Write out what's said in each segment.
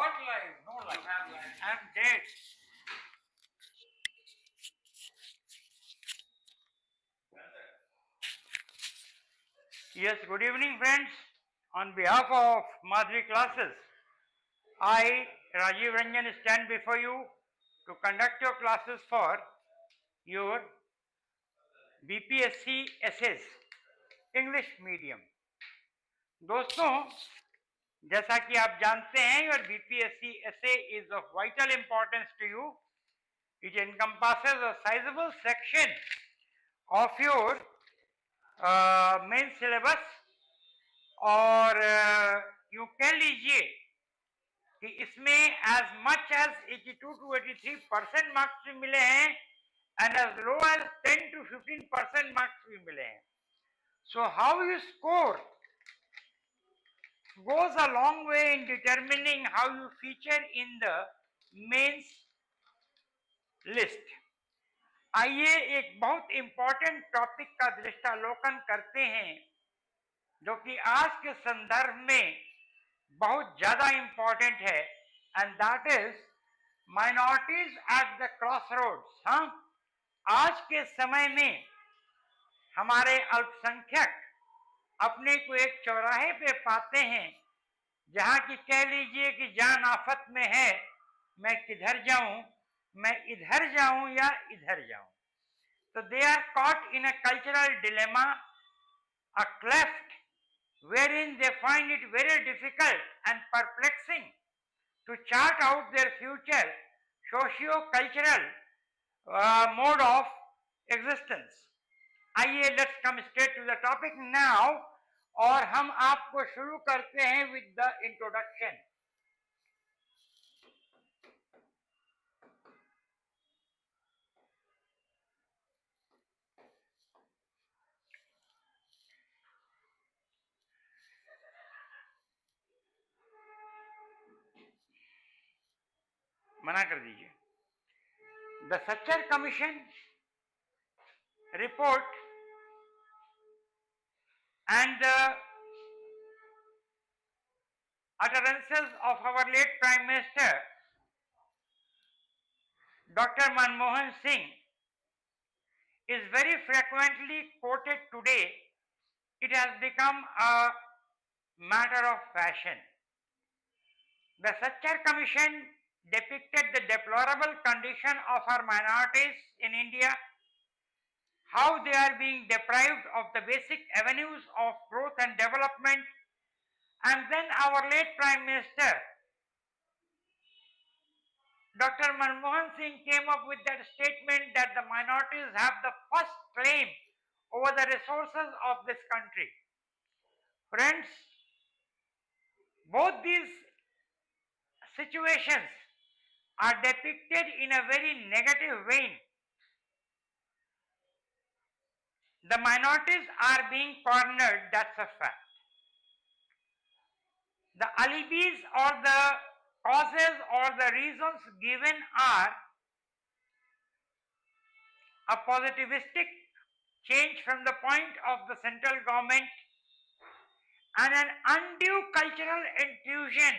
What live? No live. I'm dead. Yes, good evening friends. On behalf of Maadhavi classes, I, Rajiv Ranjan, stand before you to conduct your classes for your BPSC essays, English medium. दोस्तों, जैसा कि आप जानते हैं, your BPSC essay is of vital importance to you. It encompasses a sizable section of your main syllabus और यूं कह लीजिए कि इसमें as much as 82 to 83% marks भी मिले हैं and as low as 10 to 15% marks भी मिले हैं. So how you score goes a long way in determining how you feature in the mains list. आइए एक बहुत इंपॉर्टेंट टॉपिक का दृष्टालोकन करते हैं जो कि आज के संदर्भ में बहुत ज्यादा इंपॉर्टेंट है, and that is minorities at the crossroads. हाँ, आज के समय में हमारे अल्पसंख्यक अपने को एक चौराहे पे पाते हैं जहां की कह लीजिए कि जान आफत में है, मैं किधर जाऊं, मैं इधर जाऊं या इधर जाऊं. तो they are caught in a cultural dilemma, a cleft wherein they find it very difficult and perplexing to chart out their future socio-cultural mode of existence. आइए let's come straight to the topic now और हम आपको शुरू करते हैं with the introduction. मना कर दीजिए. The Sachar Commission report and the utterances of our late Prime Minister Dr. Manmohan Singh is very frequently quoted today. It has become a matter of fashion. The Sachar Commission depicted the deplorable condition of our minorities in India, how they are being deprived of the basic avenues of growth and development, and then our late Prime Minister Dr. Manmohan Singh came up with that statement that the minorities have the first claim over the resources of this country. Friends, both these situations are depicted in a very negative vein. The minorities are being cornered, that's a fact. The alibis or the causes or the reasons given are a positivistic change from the point of the central government and an undue cultural intrusion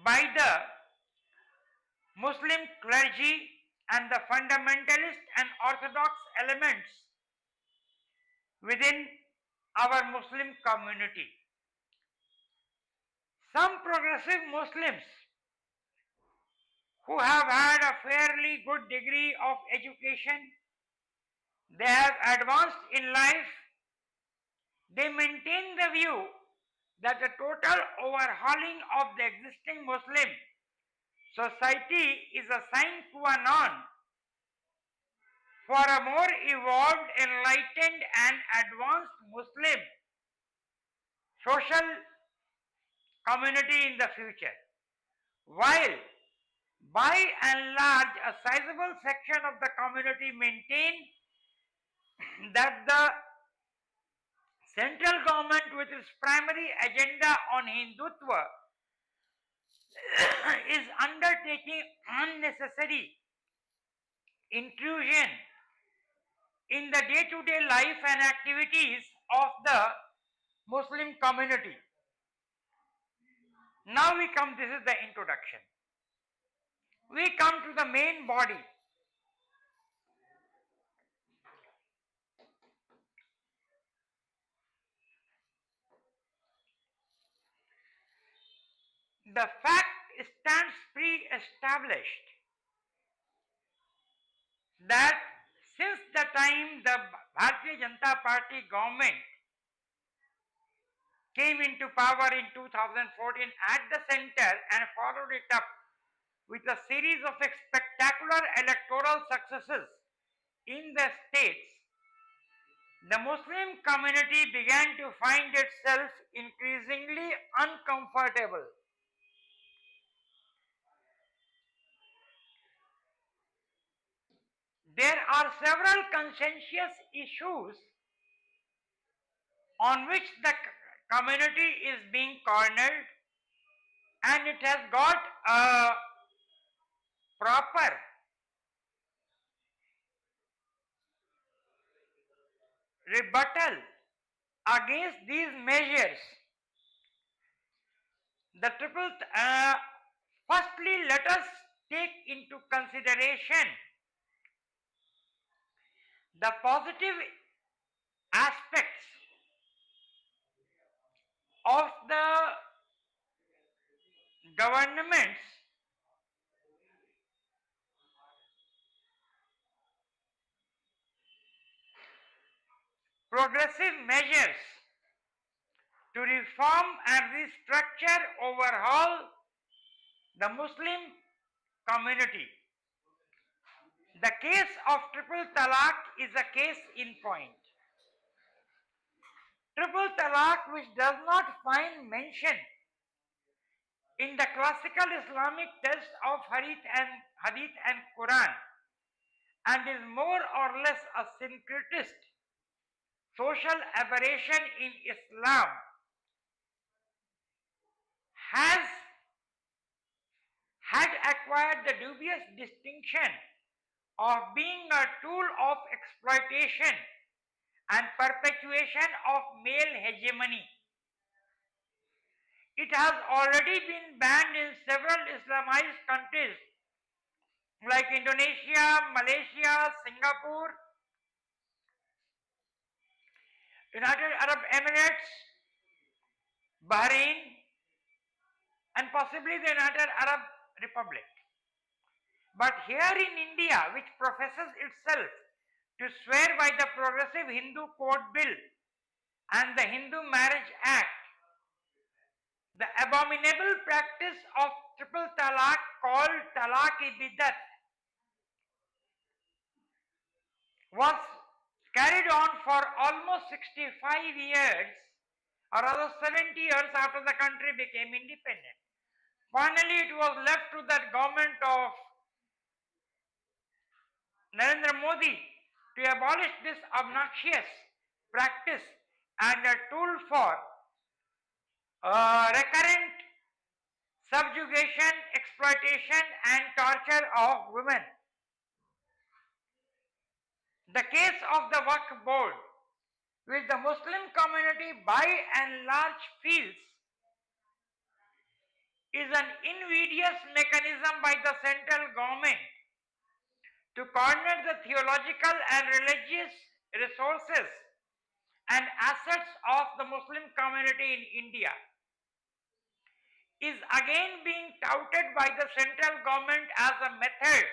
by the Muslim clergy and the fundamentalist and orthodox elements within our Muslim community. Some progressive Muslims who have had a fairly good degree of education, they have advanced in life, they maintain the view that the total overhauling of the existing Muslim society is a sine qua non for a more evolved, enlightened and advanced Muslim social community in the future. While by and large a sizable section of the community maintain that the central government with its primary agenda on Hindutva is undertaking unnecessary intrusion in the day-to-day life and activities of the Muslim community. Now we come, this is the introduction. We come to the main body. The fact stands pre-established that since the time the Bharatiya Janata Party government came into power in 2014 at the center and followed it up with a series of spectacular electoral successes in the states, the Muslim community began to find itself increasingly uncomfortable. There are several conscientious issues on which the community is being cornered, and it has got a proper rebuttal against these measures. The firstly, let us take into consideration the positive aspects of the government's progressive measures to reform and restructure, overhaul the Muslim community. The case of triple talaq is a case in point. Triple talaq, which does not find mention in the classical Islamic text of Hadith and Quran, and is more or less a syncretist social aberration in Islam, has had acquired the dubious distinction of being a tool of exploitation and perpetuation of male hegemony. It has already been banned in several Islamized countries like Indonesia, Malaysia, Singapore, United Arab Emirates, Bahrain, and possibly the United Arab Republic. But here in India, which professes itself to swear by the Progressive Hindu Code Bill and the Hindu Marriage Act, the abominable practice of triple talaq called talaq-i-bidat was carried on for almost 65 years, or rather 70 years after the country became independent. Finally, it was left to the government of Narendra Modi to abolish this obnoxious practice and a tool for recurrent subjugation, exploitation, and torture of women. The case of the Waqf Board, which the Muslim community by and large feels is an invidious mechanism by the central government to corner the theological and religious resources and assets of the Muslim community in India, is again being touted by the central government as a method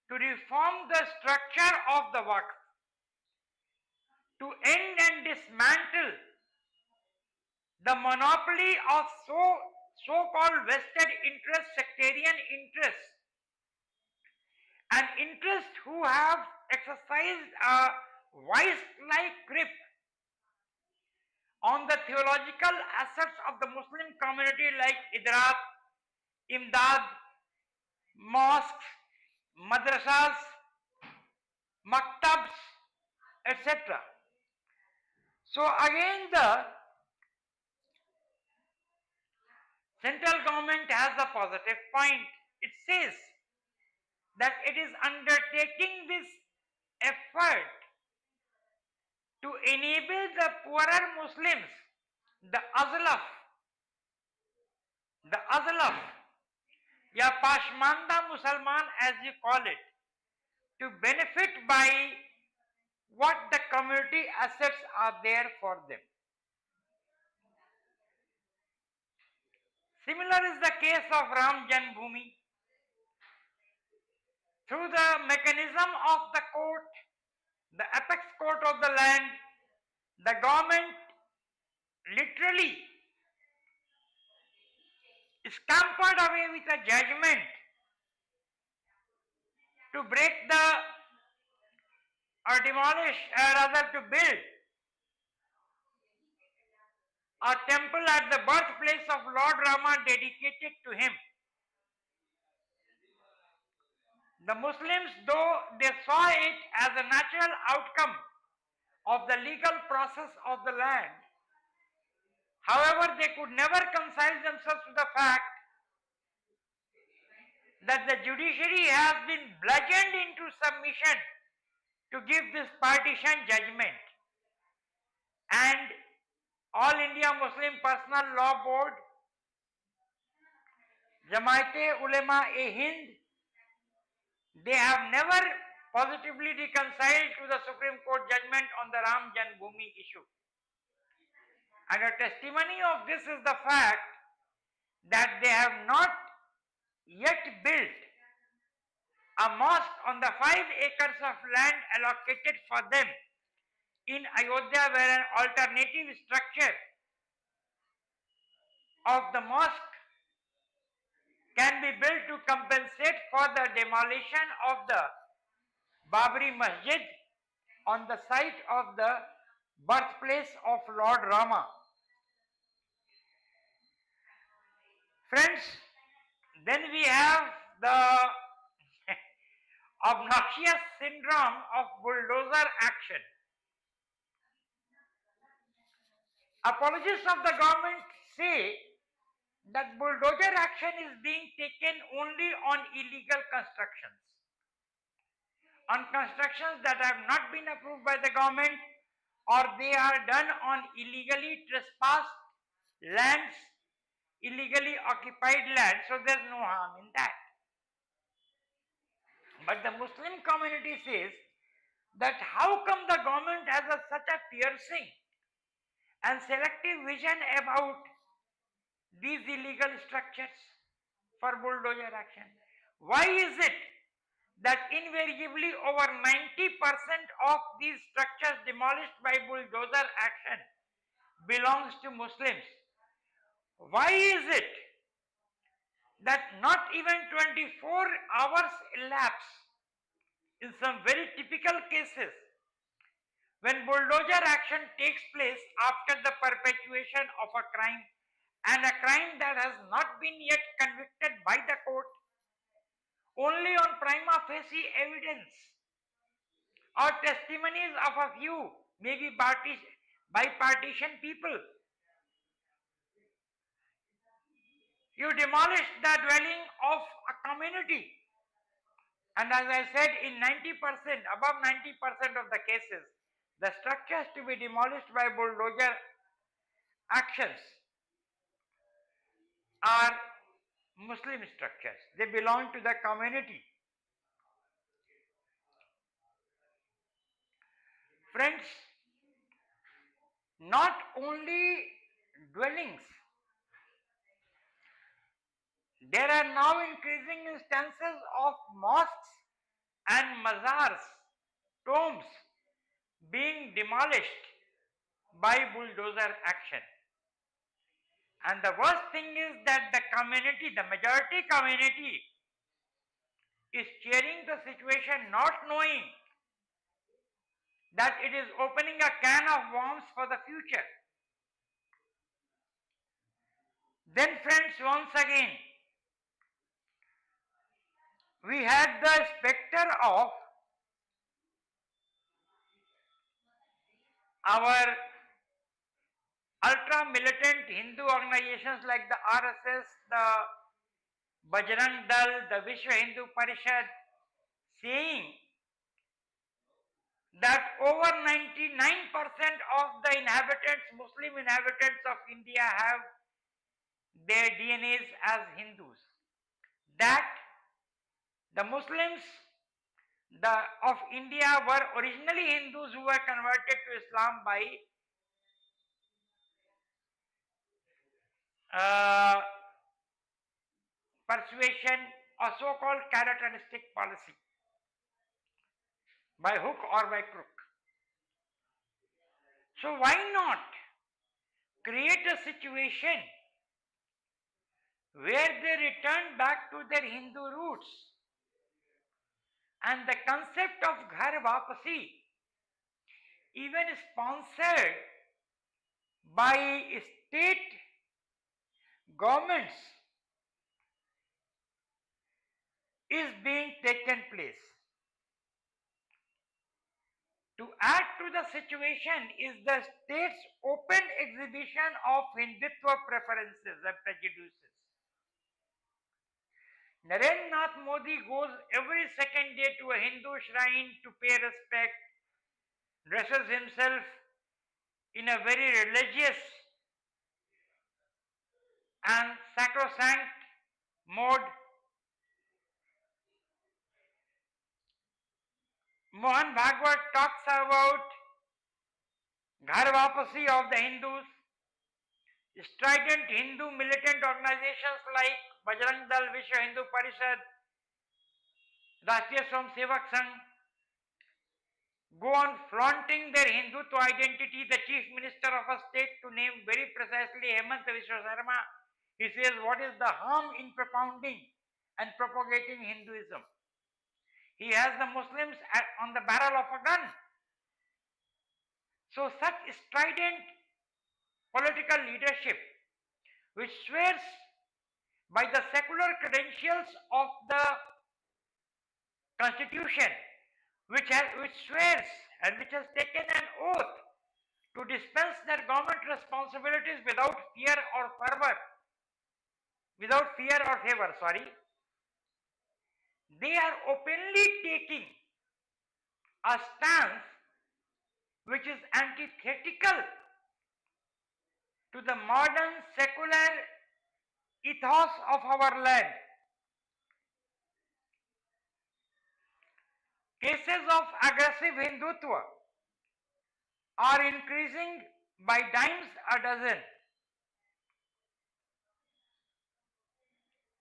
to reform the structure of the Waqf, to end and dismantle the monopoly of so-called vested interest, sectarian interests, and interests who have exercised a vice-like grip on the theological assets of the Muslim community like idrak, imdad, mosques, madrasas, maktabs, etc. So again the central government has a positive point. It says that it is undertaking this effort to enable the poorer Muslims, the Azlaf, the Azlaf, ya Pashmanda Musalman as you call it, to benefit by what the community assets are there for them. Similar is the case of Ram Janmabhoomi. Through the mechanism of the court, the apex court of the land, the government literally scampered away with a judgment to break the or demolish, rather to build a temple at the birthplace of Lord Rama dedicated to him. The Muslims, though they saw it as a natural outcome of the legal process of the land, however, they could never reconcile themselves to the fact that the judiciary has been bludgeoned into submission to give this partition judgment. And All India Muslim Personal Law Board, Jamaat-e-Ulema-e-Hind, they have never positively reconciled to the Supreme Court judgment on the Ram Janmabhoomi issue. And a testimony of this is the fact that they have not yet built a mosque on the 5 acres of land allocated for them in Ayodhya, where an alternative structure of the mosque can be built to compensate for the demolition of the Babri Masjid on the site of the birthplace of Lord Rama. Friends, then we have the obnoxious syndrome of bulldozer action. Apologists of the government say that bulldozer action is being taken only on illegal constructions, on constructions that have not been approved by the government, or they are done on illegally trespassed lands, illegally occupied land, so there's no harm in that. But the Muslim community says that how come the government has such a piercing and selective vision about these illegal structures for bulldozer action? Why is it that invariably over 90% of these structures demolished by bulldozer action belongs to Muslims? Why is it that not even 24 hours elapse in some very typical cases when bulldozer action takes place after the perpetuation of a crime, and a crime that has not been yet convicted by the court, only on prima facie evidence or testimonies of a few, maybe bipartisan people, you demolish the dwelling of a community. And as I said, in 90%, above 90% of the cases, the structures to be demolished by bulldozer actions are Muslim structures. They belong to the community. Friends, not only dwellings, there are now increasing instances of mosques and mazars, tombs, being demolished by bulldozer action. And the worst thing is that the community, the majority community, is cheering the situation, not knowing that it is opening a can of worms for the future. Then friends, once again, we had the specter of our ultra-militant Hindu organizations like the RSS, the Bajrang Dal, the Vishwa Hindu Parishad, saying that over 99% of the inhabitants, Muslim inhabitants of India, have their DNAs as Hindus. That the Muslims of India were originally Hindus who were converted to Islam by uh, persuasion or so-called carrot and stick policy, by hook or by crook. So why not create a situation where they return back to their Hindu roots? And the concept of Ghar Vapasi, even sponsored by state governments, is being taken place. To add to the situation is the state's open exhibition of Hindutva preferences and prejudices. Narendra Nath Modi goes every second day to a Hindu shrine to pay respect, dresses himself in a very religious and sacrosanct mode. Mohan Bhagwat talks about Ghar Vapasi of the Hindus. Strident Hindu militant organizations like Bajrang Dal, Vishwa Hindu Parishad, Rashtriya Swam Sevak Sangh go on flaunting their Hindutva identity. The chief minister of a state, to name very precisely Hemant Vishwa Sharma, he says, what is the harm in propounding and propagating Hinduism? He has the Muslims on the barrel of a gun. So such strident political leadership, which swears by the secular credentials of the constitution, which swears and which has taken an oath to dispense their government responsibilities without fear or favor, they are openly taking a stance which is antithetical to the modern secular ethos of our land. Cases of aggressive Hindutva are increasing by dimes a dozen.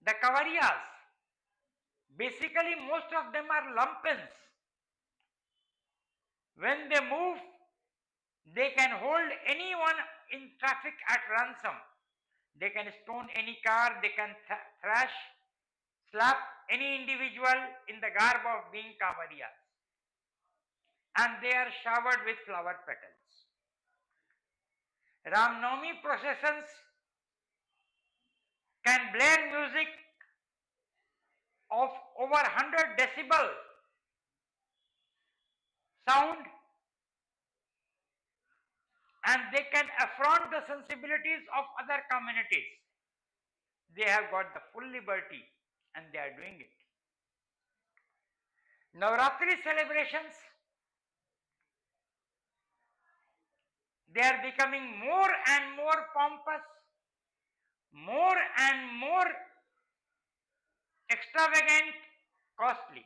The Kavariyas, basically most of them are lumpens. When they move, they can hold anyone in traffic at ransom. They can stone any car, they can thrash, slap any individual in the garb of being Kavariyas. And they are showered with flower petals. Ram Navami processions can blare music of over 100 decibel sound, and they can affront the sensibilities of other communities. They have got the full liberty and they are doing it. Navratri celebrations, they are becoming more and more pompous, more and more extravagant, costly.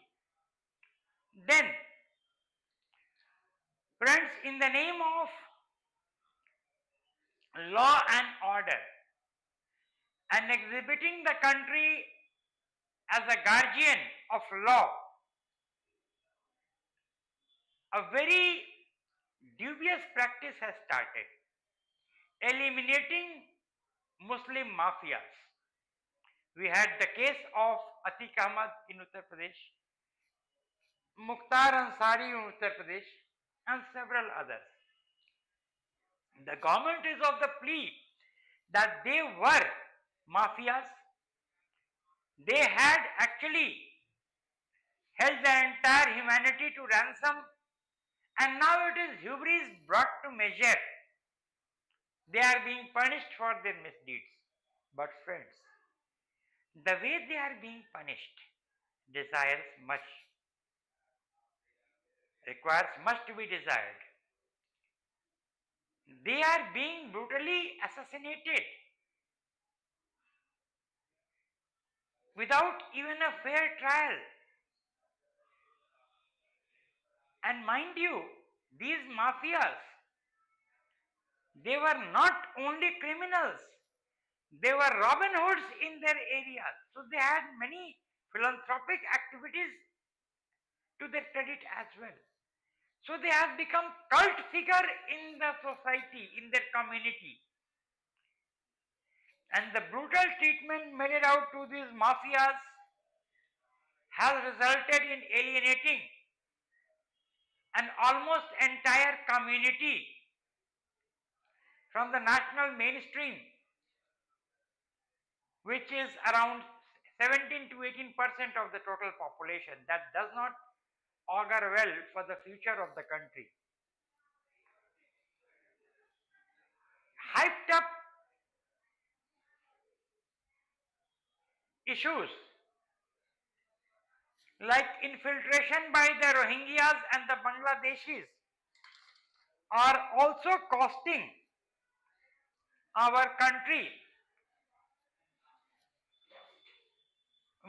Then, friends, in the name of law and order and exhibiting the country as a guardian of law, a very dubious practice has started, eliminating Muslim mafias. We had the case of Atiq Ahmad in Uttar Pradesh, Mukhtar Ansari in Uttar Pradesh, and several others. The government is of the plea that they were mafias. They had actually held the entire humanity to ransom, and now it is hubris brought to measure. They are being punished for their misdeeds. But friends, the way they are being punished requires much to be desired. They are being brutally assassinated. without even a fair trial. And mind you, these mafias, they were not only criminals, they were Robin Hoods in their areas. So they had many philanthropic activities to their credit as well. So they have become cult figure in the society, in their community. And the brutal treatment meted out to these mafias has resulted in alienating an almost entire community from the national mainstream, which is around 17 to 18% of the total population. That does not augur well for the future of the country. Hyped up issues like infiltration by the Rohingyas and the Bangladeshis are also costing our country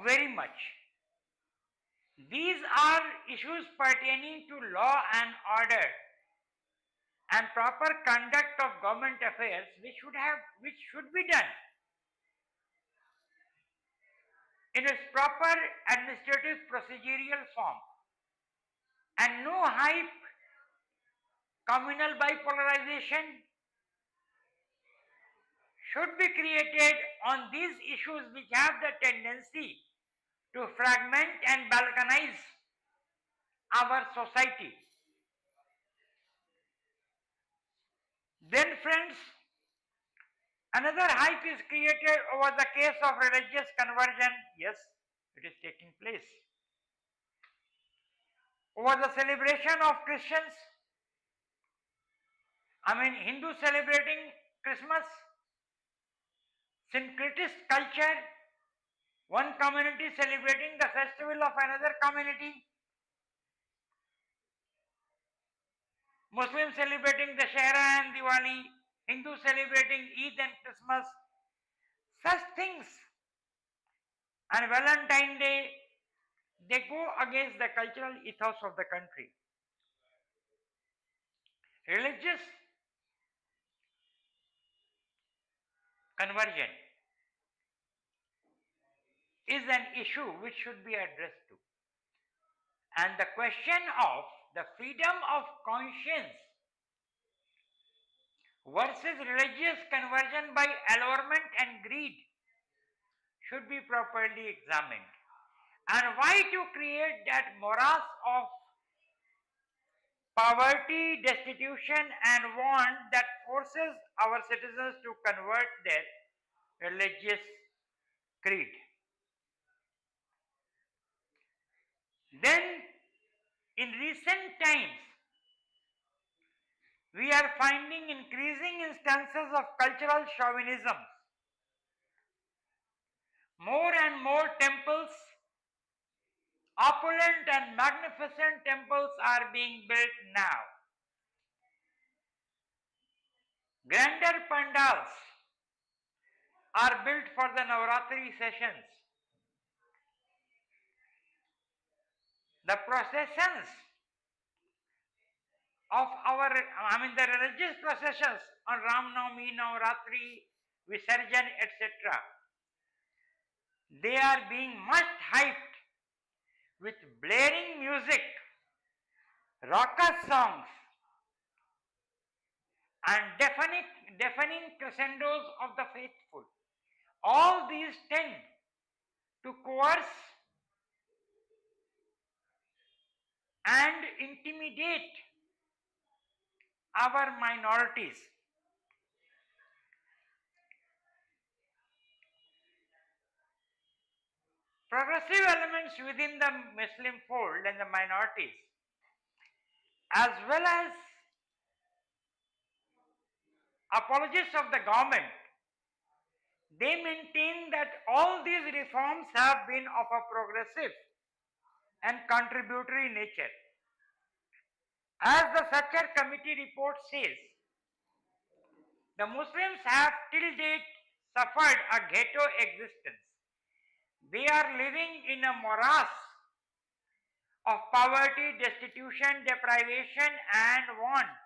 very much. These are issues pertaining to law and order and proper conduct of government affairs, which should be done in its proper administrative procedural form, and no hype, communal bipolarization should be created on these issues which have the tendency to fragment and balkanize our society. Then friends, another hype is created over the case of religious conversion. Yes, it is taking place. Over the celebration of Christians, Hindus celebrating Christmas, syncretist culture, one community celebrating the festival of another community, Muslims celebrating Dashera and Diwali, Hindus celebrating Eid and Christmas, such things, and Valentine Day, they go against the cultural ethos of the country. Religious conversion is an issue which should be addressed to. And the question of the freedom of conscience versus religious conversion by allurement and greed should be properly examined. And why to create that morass of poverty, destitution, and want that forces our citizens to convert their religious creed? Then, in recent times, we are finding increasing instances of cultural chauvinism. More and more temples, opulent and magnificent temples are being built now. Grander pandals are built for the Navratri sessions. The processions of the religious processions on Ram Navami, Navratri, Visarjan, etc. They are being much hyped with blaring music, raucous songs, and deafening crescendos of the faithful. All these tend to coerce and intimidate our minorities. Progressive elements within the Muslim fold and the minorities, as well as apologists of the government, they maintain that all these reforms have been of a progressive and contributory nature. As the Sachar Committee report says, the Muslims have till date suffered a ghetto existence. They are living in a morass of poverty, destitution, deprivation, and want,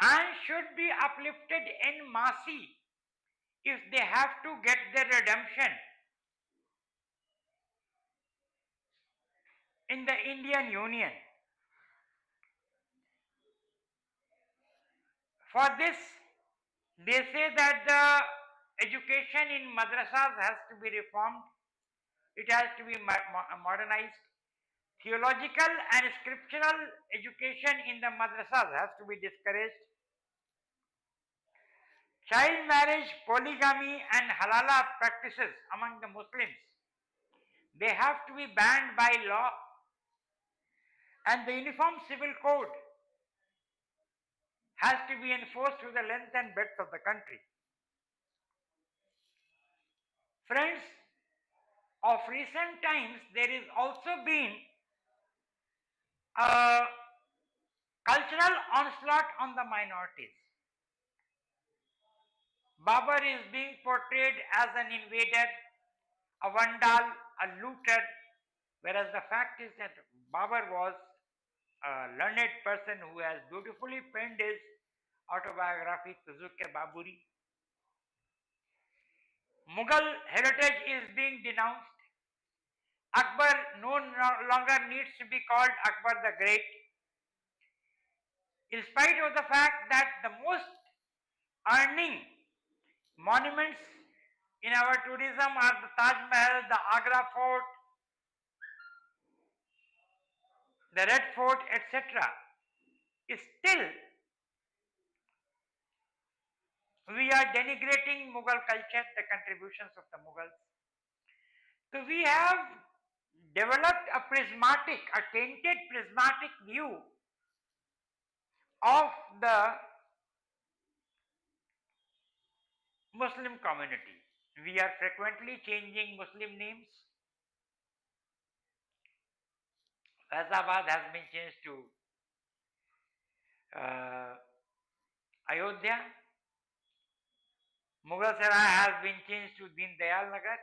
and should be uplifted en masse if they have to get their redemption in the Indian Union. For this, they say that the education in madrasas has to be reformed, it has to be modernized. Theological and scriptural education in the madrasas has to be discouraged. Child marriage, polygamy, and halala practices among the Muslims, they have to be banned by law, and the Uniform Civil Code has to be enforced through the length and breadth of the country. Friends, of recent times, there is also been a cultural onslaught on the minorities. Babur is being portrayed as an invader, a vandal, a looter, whereas the fact is that Babur was a learned person who has beautifully penned his autobiography Tuzuk-e-Baburi. Mughal heritage is being denounced. Akbar no longer needs to be called Akbar the Great, in spite of the fact that the most earning monuments in our tourism are the Taj Mahal, the Agra Fort, the Red Fort, etc. Still, we are denigrating Mughal culture, the contributions of the Mughals. So we have developed a tainted prismatic view of the Muslim community. We are frequently changing Muslim names. Faizabad has been changed to Ayodhya. Mughal Sarai has been changed to Deen Dayal Nagar.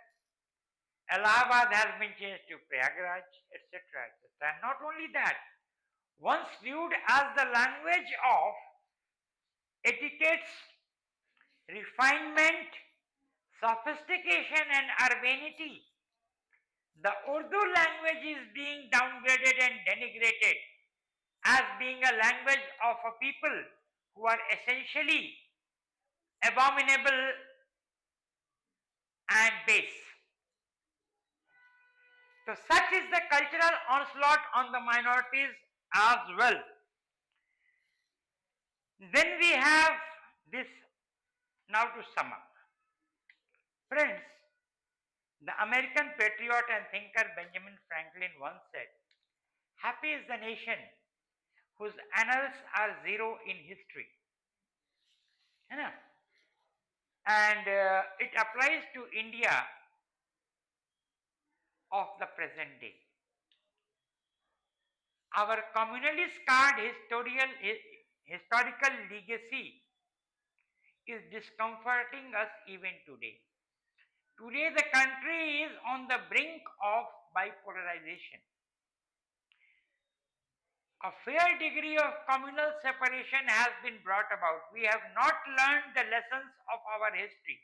Allahabad has been changed to Prayagraj, etc. etc. And not only that, once viewed as the language of etiquettes, refinement, sophistication, and urbanity, the Urdu language is being downgraded and denigrated as being a language of a people who are essentially abominable and base. So such is the cultural onslaught on the minorities as well. Then we have this, now to sum up. Friends, the American patriot and thinker Benjamin Franklin once said, "Happy is the nation whose annals are zero in history." And it applies to India of the present day. Our communally scarred historical legacy is discomforting us even today. Today, the country is on the brink of bipolarization. A fair degree of communal separation has been brought about. We have not learned the lessons of our history.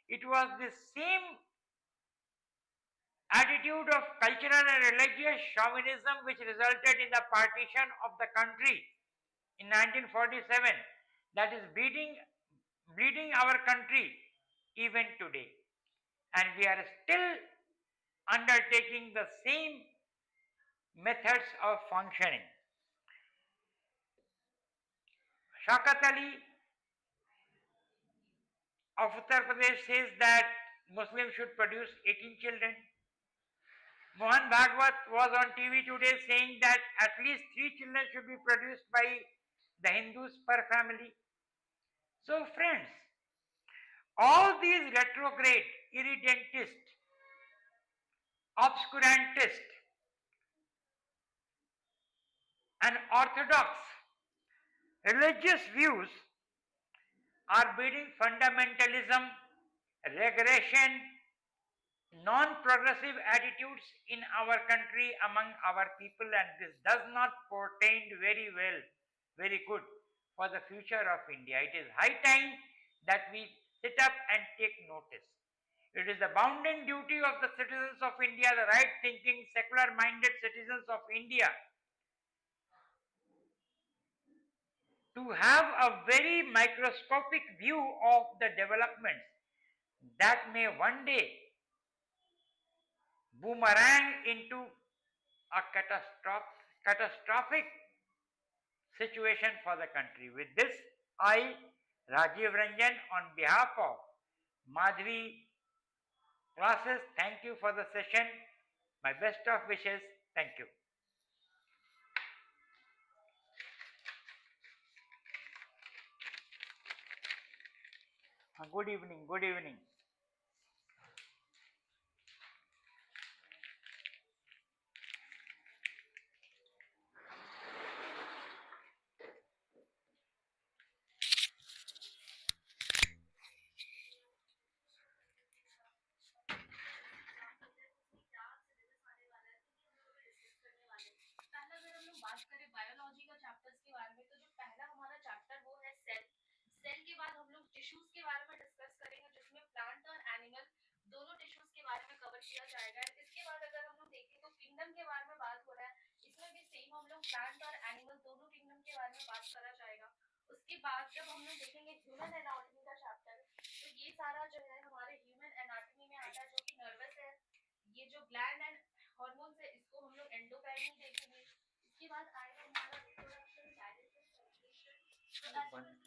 It was the same attitude of cultural and religious chauvinism which resulted in the partition of the country in 1947 that is bleeding our country even today. And we are still undertaking the same methods of functioning. Shaukat Ali of Uttar Pradesh says that Muslims should produce 18 children. Mohan Bhagwat was on TV today saying that at least 3 children should be produced by the Hindus per family. So friends, all these retrograde, irredentist, obscurantist, and orthodox religious views are breeding fundamentalism, regression, non-progressive attitudes in our country among our people, and this does not portend very well, very good for the future of India. It is high time that we sit up and take notice. It is the bounden duty of the citizens of India, the right thinking, secular minded citizens of India, to have a very microscopic view of the developments that may one day boomerang into a catastrophic situation for the country. With this, I, Rajiv Ranjan, on behalf of Maadhavi classes, thank you for the session. My best of wishes. Thank you. Good evening. Good evening. पहला अगर हम लोग बात करें biology का chapters के बारे में तो जो पहला हमारा चैप्टर वो है सेल। सेल के बाद हम लोग टिश्यूज के बारे में डिस्कस करेंगे जिसमें प्लांट और एनिमल दोनों टिश्यूज के बारे में कवर किया जाएगा। इसके बाद अगर हम लोग देखें तो किंगडम के बारे में बात हो रहा है, इसमें भी सेम हम लोग प्लांट और एनिमल दोनों किंगडम के बारे में बात करा जाएगा। उसके बाद जब हम लोग देखेंगे ह्यूमन एनाटॉमी का चैप्टर, तो ये सारा जो है हमारे ह्यूमन एनाटॉमी में आता है, जो कि नर्वस है, ये जो ग्लैंड एंड हार्मोन्स है इसको हम लोग एंडोक्राइन देखेंगे। इसके बाद आएगा हमारा रिप्रोडक्शन, डाइजेशन, सर्कुलेशन।